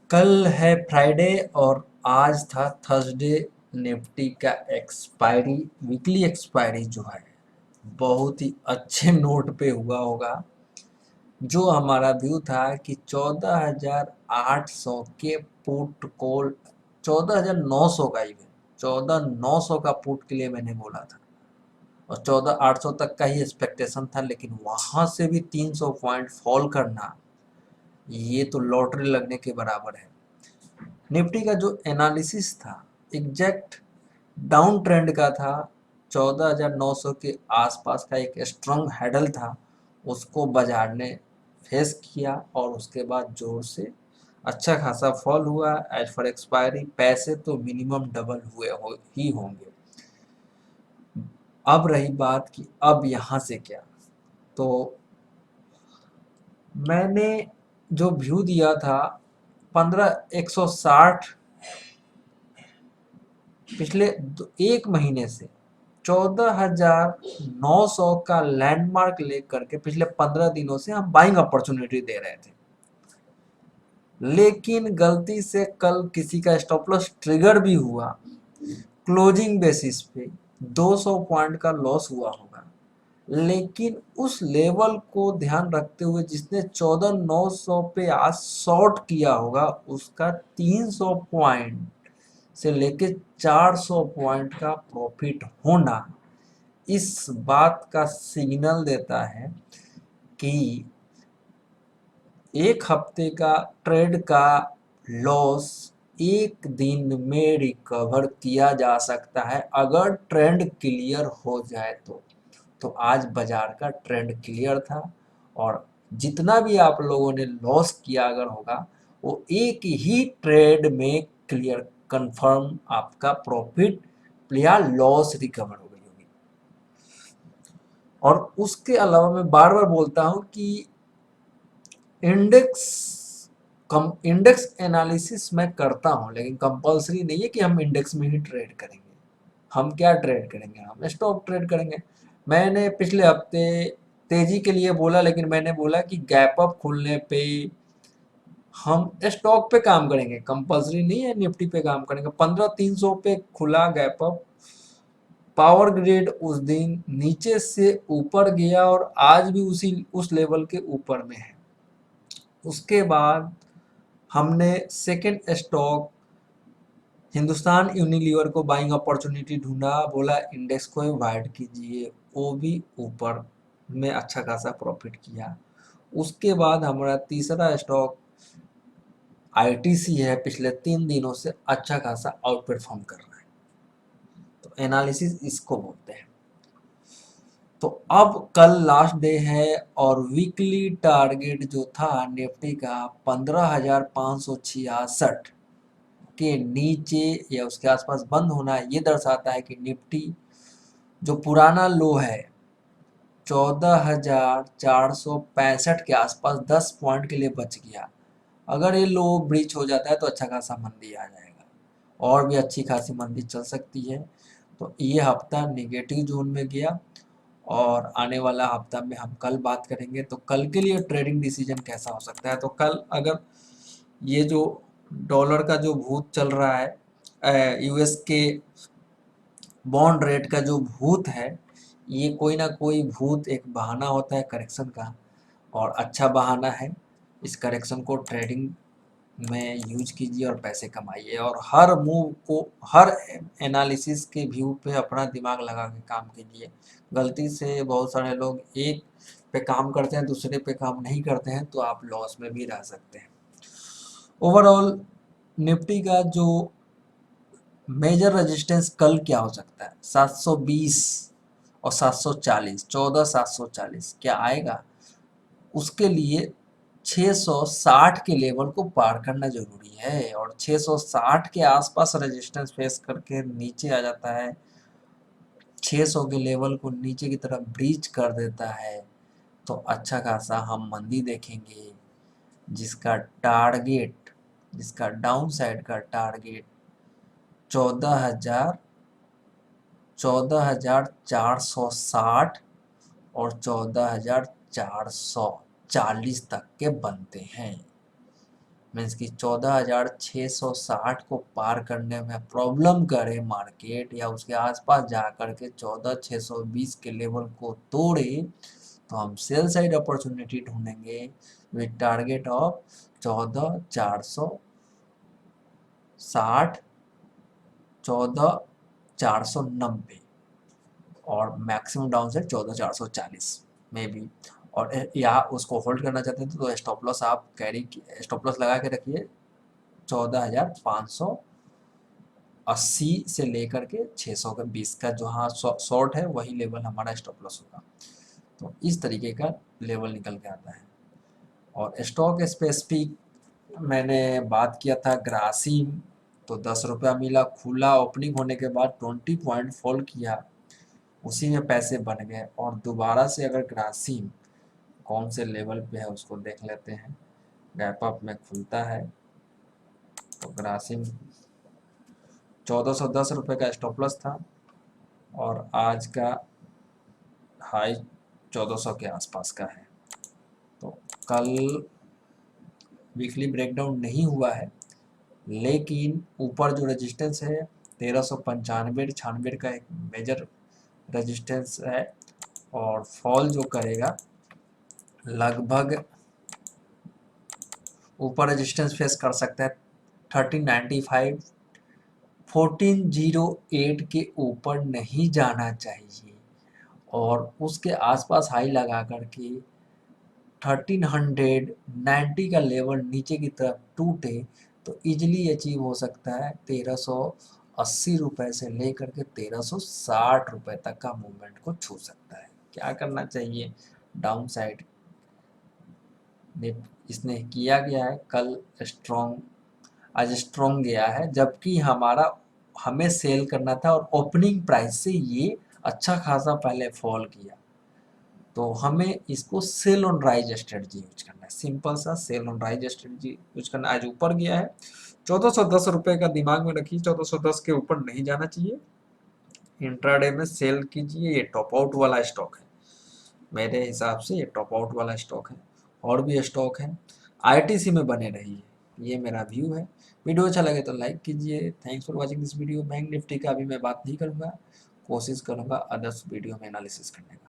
कल है फ्राइडे और आज था थर्सडे। निफ्टी का एक्सपायरी, वीकली एक्सपायरी जो है बहुत ही अच्छे नोट पे हुआ होगा। जो हमारा व्यू था कि 14,800 के पुट कॉल, 14,900 का, इवन 14,900 का पुट के लिए मैंने बोला था और 14,800 तक का ही एक्सपेक्टेशन था, लेकिन वहां से भी 300 पॉइंट फॉल करना, ये तो लॉटरी लगने के बराबर है। निफ्टी का जो एनालिसिस था एग्जैक्ट डाउन ट्रेंड का था। 14,900 के आसपास का एक स्ट्रॉन्ग हैडल था, उसको बाजार ने फेस किया और उसके बाद जोर से अच्छा खासा फॉल हुआ। एज फॉर एक्सपायरी पैसे तो मिनिमम डबल ही होंगे। अब रही बात कि अब यहाँ से क्या, तो मैंने जो व्यू दिया था 15,160, पिछले एक महीने से 14,900 का लैंडमार्क लेकर के पिछले 15 दिनों से हम बाइंग अपॉर्चुनिटी दे रहे थे, लेकिन गलती से कल किसी का स्टॉप लॉस ट्रिगर भी हुआ। क्लोजिंग बेसिस पे 200 पॉइंट का लॉस हुआ होगा, लेकिन उस लेवल को ध्यान रखते हुए जिसने 14,900 पे आज शॉर्ट किया होगा उसका 300 पॉइंट से लेके 400 पॉइंट का प्रॉफिट होना इस बात का सिग्नल देता है कि एक हफ्ते का ट्रेड का लॉस एक दिन में रिकवर किया जा सकता है अगर ट्रेंड क्लियर हो जाए तो आज बाजार का ट्रेंड क्लियर था और जितना भी आप लोगों ने लॉस किया अगर होगा वो एक ही ट्रेड में क्लियर कंफर्म आपका प्रॉफिट या लॉस रिकवर हो गई होगी। और उसके अलावा मैं बार बार बोलता हूं कि इंडेक्स इंडेक्स एनालिसिस मैं करता हूं, लेकिन कंपलसरी नहीं है कि हम इंडेक्स में ही ट्रेड करेंगे। हम क्या ट्रेड करेंगे, हम स्टॉक ट्रेड करेंगे। मैंने पिछले हफ्ते तेजी के लिए बोला, लेकिन मैंने बोला कि गैप अप खुलने पे हम स्टॉक पे काम करेंगे, कंपलसरी नहीं है निफ्टी पे काम करेंगे। 15,300 पे खुला गैप अप, पावर ग्रिड उस दिन नीचे से ऊपर गया और आज भी उस लेवल के ऊपर में है। उसके बाद हमने सेकेंड स्टॉक हिंदुस्तान यूनिलीवर को बाइंग अपॉर्चुनिटी ढूंढा, बोला इंडेक्स को वाइड कीजिए, वो भी ऊपर में अच्छा खासा प्रॉफिट किया। उसके बाद हमारा तीसरा स्टॉक आईटीसी है, पिछले 3 दिनों से अच्छा खासा आउट परफॉर्म कर रहा है। तो एनालिसिस इसको बोलते हैं। तो अब कल लास्ट डे है और वीकली टारगेट जो था निफ्टी का 15,566 के नीचे या उसके आसपास बंद होना, ये दर्शाता है कि निफ्टी जो पुराना लो है 14,465 के आसपास 10 पॉइंट के लिए बच गया। अगर ये लो ब्रीच हो जाता है तो अच्छा खासा मंदी आ जाएगा और भी अच्छी खासी मंदी चल सकती है। तो ये हफ्ता नेगेटिव जोन में गया और आने वाला हफ्ता में हम कल बात करेंगे। तो कल के लिए ट्रेडिंग डिसीजन कैसा हो सकता है, तो कल अगर ये जो डॉलर का जो भूत चल रहा है, यूएस के बॉन्ड रेट का जो भूत है, ये कोई ना कोई भूत एक बहाना होता है करेक्शन का, और अच्छा बहाना है। इस करेक्शन को ट्रेडिंग में यूज कीजिए और पैसे कमाइए और हर मूव को, हर एनालिसिस के व्यू पे अपना दिमाग लगा के काम कीजिए। गलती से बहुत सारे लोग एक पे काम करते हैं, दूसरे पे काम नहीं करते हैं, तो आप लॉस में भी रह सकते हैं। ओवरऑल निफ्टी का जो मेजर रेजिस्टेंस कल क्या हो सकता है, 720 और 740, 14,740 क्या आएगा। उसके लिए 660 के लेवल को पार करना जरूरी है और 660 के आसपास रेजिस्टेंस फेस करके नीचे आ जाता है, 600 के लेवल को नीचे की तरफ ब्रीच कर देता है, तो अच्छा खासा हम मंदी देखेंगे, जिसका टारगेट, जिसका डाउन साइड का टारगेट 14,000, 14,460 और 14,440 तक के बनते हैं। मीन्स कि 14,660 को पार करने में प्रॉब्लम करे मार्केट या उसके आसपास जा कर के 14,620 के लेवल को तोड़े, तो हम सेल साइड अपॉर्चुनिटी ढूंढेंगे विद टारगेट ऑफ 14,460, 14,490 और मैक्सिमम डाउन साइड 14,440 में भी। और या उसको होल्ड करना चाहते हैं तो स्टॉप लॉस आप स्टॉप लॉस लगा के रखिए 14,580 से लेकर के 600 के 20 का जो हाँ शॉर्ट है वही लेवल हमारा स्टॉप लॉस होगा। तो इस तरीके का लेवल निकल के आता है। और स्टॉक स्पेसिफिक मैंने बात किया था ग्रासिम, तो 10 रुपया मिला, खुला ओपनिंग होने के बाद 20 पॉइंट फॉल किया, उसी में पैसे बन गए। और दोबारा से अगर ग्रासिम कौन से लेवल पे है उसको देख लेते हैं, गैप अप में खुलता है तो ग्रासिम 1410 रुपये का स्टॉप लॉस था और आज का हाई 1400 के आसपास का है। तो कल वीकली ब्रेकडाउन नहीं हुआ है, लेकिन ऊपर जो रेजिस्टेंस है 1395 का एक मेजर रेजिस्टेंस है और फॉल जो करेगा लगभग ऊपर रेजिस्टेंस फेस कर सकता है 1395, 1408 के ऊपर नहीं जाना चाहिए और उसके आसपास हाई लगा करके 1390 का लेवल नीचे की तरफ टूटे तो इजीली अचीव हो सकता है 1380 रुपये से लेकर के 1360 रुपये तक का मूवमेंट को छू सकता है। क्या करना चाहिए, डाउन साइड इसने किया गया है कल स्ट्रॉन्ग, आज स्ट्रॉन्ग गया है, जबकि हमें सेल करना था और ओपनिंग प्राइस से ये अच्छा खासा पहले फॉल किया, तो हमें इसको sell on rise strategy use करना है। सिंपल सा sell on rise strategy use करना। आज ऊपर गया है 1410 रुपये का दिमाग में रखिए, 1410 के ऊपर नहीं जाना चाहिए, इंट्राडे में सेल कीजिए। ये टॉप आउट वाला स्टॉक है, मेरे हिसाब से ये टॉप आउट वाला स्टॉक है। और भी स्टॉक है, आईटीसी में बने रहिए, ये मेरा व्यू है। वीडियो अच्छा लगे तो लाइक कीजिए। Thanks for watching this video. Bank Nifty का अभी मैं बात नहीं करूँगा, कोशिश करूँगा अदर्स वीडियो में एनालिसिस करने का।